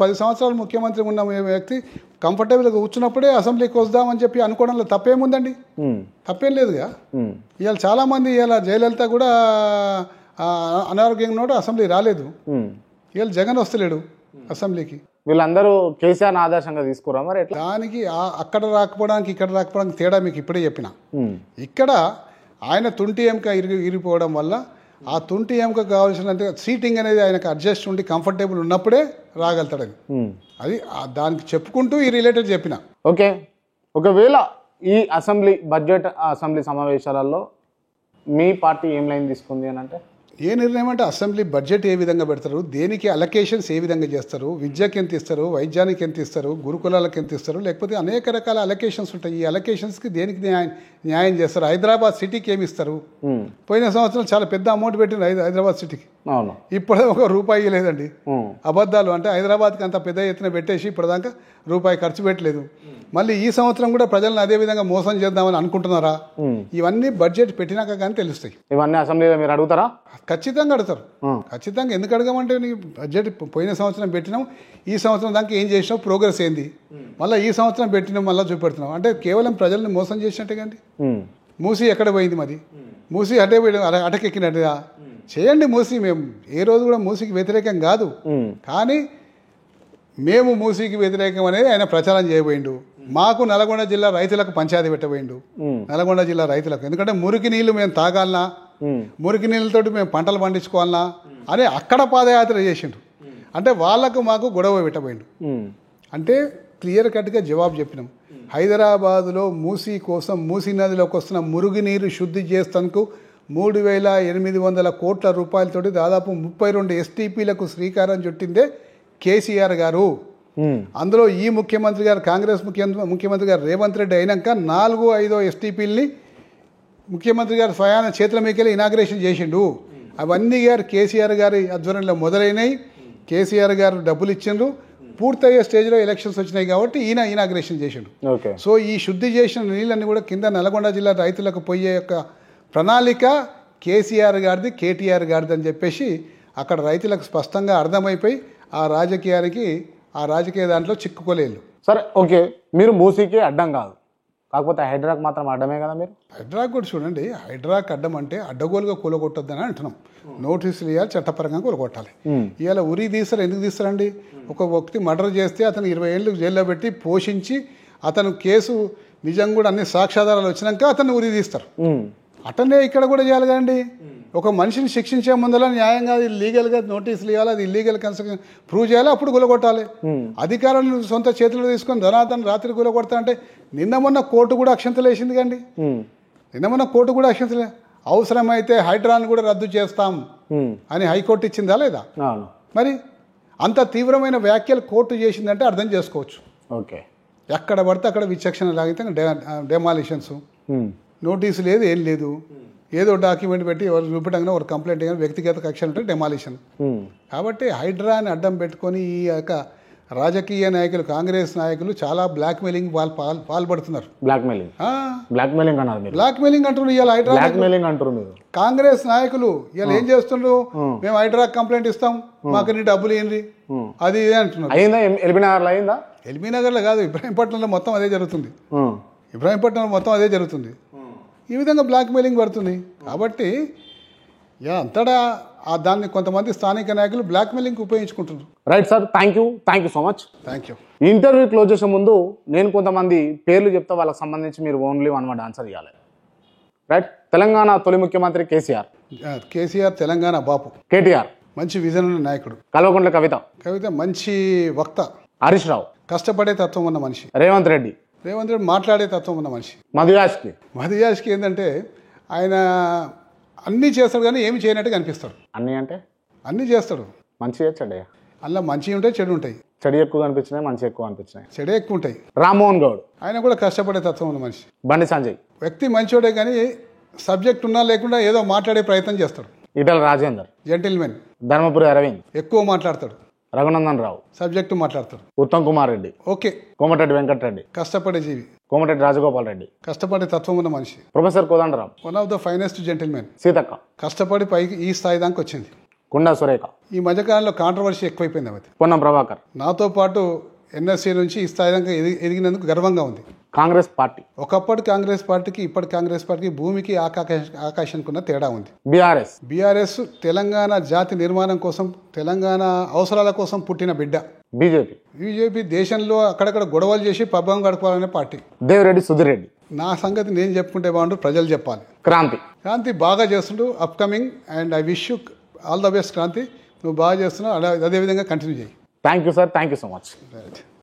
10 సంవత్సరాలు ముఖ్యమంత్రి ఉన్న వ్యక్తి కంఫర్టబుల్గా కూర్చున్నప్పుడే అసెంబ్లీకి వద్దామని చెప్పి అనుకోవడంలో తప్పేముందండి? తప్పేం లేదుగా. ఇవాళ చాలామంది ఇవాళ జయలలిత కూడా అనారోగ్యంగా ఉన్నాడు, అసెంబ్లీ రాలేదు. ఇవాళ జగన్ వస్తలేడు అసెంబ్లీకి. వీళ్ళందరూ కేసీఆర్ ఆదర్శంగా తీసుకురా మరి ఎట్లా? దానికి అక్కడ రాకపోవడానికి ఇక్కడ రాకపోవడానికి తేడా మీకు ఇప్పుడే చెప్పిన. ఇక్కడ ఆయన తుంటి ఎముక ఇరిగిపోవడం వల్ల ఆ తుంటి ఎముక కావాల్సినంత సీటింగ్ అనేది ఆయనకు అడ్జస్ట్ ఉండి కంఫర్టబుల్ ఉన్నప్పుడే రాగలుగుతాడు. అది దానికి చెప్పుకుంటూ ఈ రిలేటెడ్ చెప్పిన. ఓకే, ఒకవేళ ఈ బడ్జెట్ అసెంబ్లీ సమావేశాలలో మీ పార్టీ ఏం లైన్ తీసుకుంది అని అంటే ఏ నిర్ణయం అంటే అసెంబ్లీ బడ్జెట్ ఏ విధంగా పెడతారు, దేనికి అలొకేషన్స్ ఏ విధంగా చేస్తారు, విద్యకి ఎంత ఇస్తారు, వైద్యానికి ఎంత ఇస్తారు, గురుకులాలకు ఎంత ఇస్తారు, లేకపోతే అనేక రకాల అలొకేషన్స్ ఉంటాయి. ఈ అలొకేషన్స్కి దేనికి న్యాయం చేస్తారు. హైదరాబాద్ సిటీకి ఏమి ఇస్తారు? పోయిన సంవత్సరం చాలా పెద్ద అమౌంట్ పెట్టింది హైదరాబాద్ సిటీకి. ఇప్పుడు ₹1 లేదండి. అబద్ధాలు. అంటే హైదరాబాద్కి అంత పెద్ద ఎత్తున పెట్టేసి ఇప్పటిదాకా రూపాయి ఖర్చు పెట్టలేదు. మళ్ళీ ఈ సంవత్సరం కూడా ప్రజలను అదే విధంగా మోసం చేద్దామని అనుకుంటున్నారా? ఇవన్నీ బడ్జెట్ పెట్టినాక కానీ తెలుస్తాయి. ఇవన్నీ అసెంబ్లీలో మీరు అడుగుతారా? ఖచ్చితంగా అడుగుతారు. ఖచ్చితంగా. ఎందుకు అడగమంటే నీ బడ్జెట్ పోయిన సంవత్సరం పెట్టినాం, ఈ సంవత్సరం దాకా ఏం చేసినావు, ప్రోగ్రెస్ ఏంది, మళ్ళీ ఈ సంవత్సరం పెట్టినాం, మళ్ళీ చూపెడుతున్నాం అంటే కేవలం ప్రజల్ని మోసం చేసినట్టే కండి. మూసి ఎక్కడ పోయింది? మరి మూసి అటే పోయి అటకెక్కినట్టుగా చేయండి. మూసి మేము ఏ రోజు కూడా మూసికి వ్యతిరేకం కాదు, కానీ మేము మూసికి వ్యతిరేకం అనేది ఆయన ప్రచారం చేయబోయిండు. మాకు నల్గొండ జిల్లా రైతులకు పంచాయతీ పెట్టబోయిండు. నల్గొండ జిల్లా రైతులకు ఎందుకంటే మురికి నీళ్లు మేము తాగాలనా, మురికి నీళ్ళతోటి మేము పంటలు పండించుకోవాలనా అని అక్కడ పాదయాత్ర చేసిండు. అంటే వాళ్లకు మాకు గొడవ పెట్టబోయిండు. అంటే క్లియర్ కట్గా జవాబు చెప్పినాం. హైదరాబాదులో మూసీ కోసం మూసీ నదిలోకి వస్తున్న మురుగునీరు శుద్ధి చేస్తానికి 3,800 కోట్ల రూపాయలతోటి దాదాపు 32 STPలకు శ్రీకారం చుట్టిందే కేసీఆర్ గారు. అందులో ఈ ముఖ్యమంత్రి గారు, కాంగ్రెస్ ముఖ్యమంత్రి గారు రేవంత్ రెడ్డి అయినాక 4-5 STPల్ని ముఖ్యమంత్రి గారు స్వయాన చేతుల మీకెళ్ళి ఇనాగ్రేషన్ చేసిండు. అవన్నీ గారు కేసీఆర్ గారి ఆధ్వర్యంలో మొదలైనవి. కేసీఆర్ గారు డబ్బులు ఇచ్చిండ్రు. పూర్తయ్యే స్టేజ్లో ఎలక్షన్స్ వచ్చినాయి కాబట్టి ఈయన ఇనాగ్రేషన్ చేసిండు. సో ఈ శుద్ధి చేసిన నీళ్ళన్నీ కూడా కింద నల్గొండ జిల్లా రైతులకు పోయే యొక్క ప్రణాళిక కేసీఆర్ గారిది, కేటీఆర్ గారిది అని చెప్పేసి అక్కడ రైతులకు స్పష్టంగా అర్థమైపోయి ఆ రాజకీయ దాంట్లో చిక్కుకోలేదు. సరే, ఓకే, మీరు మూసీకి అడ్డం కాదు, కాకపోతే హైడ్రాక్ మాత్రం అడ్డమే కదా. మీరు హైడ్రాక్ కూడా చూడండి. హైడ్రాక్ అడ్డం అంటే అడ్డగోలుగా కూలగొట్టొద్దని అంటున్నాం. నోటీసులు ఇవ్వాలి, చట్టపరంగా కూలగొట్టాలి. ఇవాళ ఉరి తీస్తారు. ఎందుకు తీస్తారండి? ఒక వ్యక్తి మర్డర్ చేస్తే అతను 20 ఏళ్ళు జైల్లో పెట్టి పోషించి అతను కేసు నిజం కూడా అన్ని సాక్ష్యాధారాలు వచ్చినాక అతన్ని ఉరి తీస్తారు. అటనే ఇక్కడ కూడా చేయాలి కదండి. ఒక మనిషిని శిక్షించే ముందర న్యాయంగా లీగల్గా నోటీసులు ఇవ్వాలి, అది ఇల్లీగల్ కన్స్ట్రక్షన్ ప్రూవ్ చేయాలి, అప్పుడు గులగొట్టాలి. అధికారులను సొంత చేతుల్లో తీసుకొని ధనాతను రాత్రి గులగొడతా అంటే నిన్న మొన్న కోర్టు కూడా అక్షంతలు వేసింది కండి. అవసరమైతే హైడ్రాను కూడా రద్దు చేస్తాం అని హైకోర్టు ఇచ్చిందా లేదా? మరి అంత తీవ్రమైన వ్యాఖ్యలు కోర్టు చేసిందంటే అర్థం చేసుకోవచ్చు. ఓకే, ఎక్కడ పడితే అక్కడ విచక్షణ లాగితే డెమాలిషన్స్, నోటీసు లేదు, ఏం లేదు, ఏదో డాక్యుమెంట్ పెట్టి ఎవరు చూపెట్టగానే ఒక కంప్లైంట్ కానీ వ్యక్తిగత కక్షలు ఉంటే డెమాలిషన్. కాబట్టి హైడ్రాని అడ్డం పెట్టుకొని ఈ యొక్క రాజకీయ నాయకులు, కాంగ్రెస్ నాయకులు చాలా బ్లాక్మెయిలింగ్ పాల్పడుతున్నారు. బ్లాక్మెయిలింగ్ అంటున్నారు. ఇవాళ హైడ్రా కాంగ్రెస్ నాయకులు ఇవాళ ఏం చేస్తుండ్రు? మేము హైడ్రా కంప్లైంట్ ఇస్తాం, మాకు నీ డబ్బులు ఏంటి, అది ఇదే అంటున్నారు. ఎల్బీనగర్లో కాదు, ఇబ్రాహీంపట్నంలో మొత్తం అదే జరుగుతుంది. ఈ విధంగా బ్లాక్మెయిలింగ్ పడుతుంది. కాబట్టి అంతటా దాన్ని కొంతమంది స్థానిక నాయకులు బ్లాక్మెయిలింగ్ ఉపయోగించుకుంటున్నారు. Right sir, thank you so much. Thank you. ఈ ఇంటర్వ్యూ క్లోజ్ చేసే ముందు నేను కొంతమంది పేర్లు చెప్తా, వాళ్ళకి సంబంధించి మీరు ఓన్లీ 1 word ఆన్సర్ ఇవ్వాలి. రైట్. తెలంగాణ తొలి ముఖ్యమంత్రి కేసీఆర్ తెలంగాణ బాపు. కేటీఆర్ మంచి విజన్ ఉన్న నాయకుడు. కల్వకుంట్ల కవిత మంచి వక్త. హరీష్ రావు కష్టపడే తత్వం ఉన్న మనిషి. రేవంత్ రెడ్డి మాట్లాడే తత్వం ఉన్న మనిషి. మధుయాష్కి ఏంటంటే ఆయన అన్నీ చేస్తాడు కానీ ఏమి చేయనట్టు కనిపిస్తాడు. అన్నీ చేస్తాడు. మంచి చెడ్డ, అందులో మంచి ఉంటాయి, చెడు ఉంటాయి. చెడు ఎక్కువ కనిపించినాయి, మంచి ఎక్కువ కనిపించినాయి. చెడే ఎక్కువ ఉంటాయి. రామ్మోహన్ గౌడ్ ఆయన కూడా కష్టపడే తత్వం ఉన్న మనిషి. బండి సంజయ్ వ్యక్తి మంచోడే కానీ సబ్జెక్ట్ ఉన్నా లేకుండా ఏదో మాట్లాడే ప్రయత్నం చేస్తాడు. ఈటల రాజేందర్ జెంటిల్మెన్. ధర్మపురి అరవింద్ ఎక్కువ మాట్లాడతాడు. రఘునందన్ రావు సబ్జెక్టు మాట్లాడతాడు. ఉత్తమ్ కుమార్ రెడ్డి ఓకే. కోమటిరెడ్డి వెంకటరెడ్డి కష్టపడే జీవి. కోమటిరెడ్డి రాజగోపాల్ రెడ్డి కష్టపడే తత్వం ఉన్న మనిషి. Professor Kodandaram 1 of the finest gentlemen. Seethakka కష్టపడి పైకి ఈ స్థాయి దాకా వచ్చింది. కుండా సురేఖ, ఈ మధ్యకాలంలో కాంట్రవర్సీ ఎక్కువైపోయింది ఆమె. పొన్నం ప్రభాకర్, నాతో పాటు ఎన్ఎస్సీ నుంచి ఈ స్థాయి దాకా ఎదిగినందుకు గర్వంగా ఉంది. కాంగ్రెస్ పార్టీ, ఒకప్పటి కాంగ్రెస్ పార్టీకి ఇప్పటి కాంగ్రెస్ పార్టీకి భూమికి ఆకాశానికి ఉన్న తేడా ఉంది. బీఆర్ఎస్, బీఆర్ఎస్ తెలంగాణ జాతి నిర్మాణం కోసం, తెలంగాణ అవసరాల కోసం పుట్టిన బిడ్డ. బీజేపీ, బీజేపీ దేశంలో అక్కడక్కడ గొడవలు చేసి పబ్బం గడపాలనే పార్టీ. దేవిరెడ్డి సుధీర్ రెడ్డి, నా సంగతి నేను చెప్పుకుంటే బాగుండు, ప్రజలు చెప్పాలి. క్రాంతి, క్రాంతి బాగా చేస్తుండు, upcoming, and I wish you all the best Kranti. నువ్వు బాగా చేస్తున్నావు, అదేవిధంగా కంటిన్యూ చేయి. Thank you sir, thank you so much.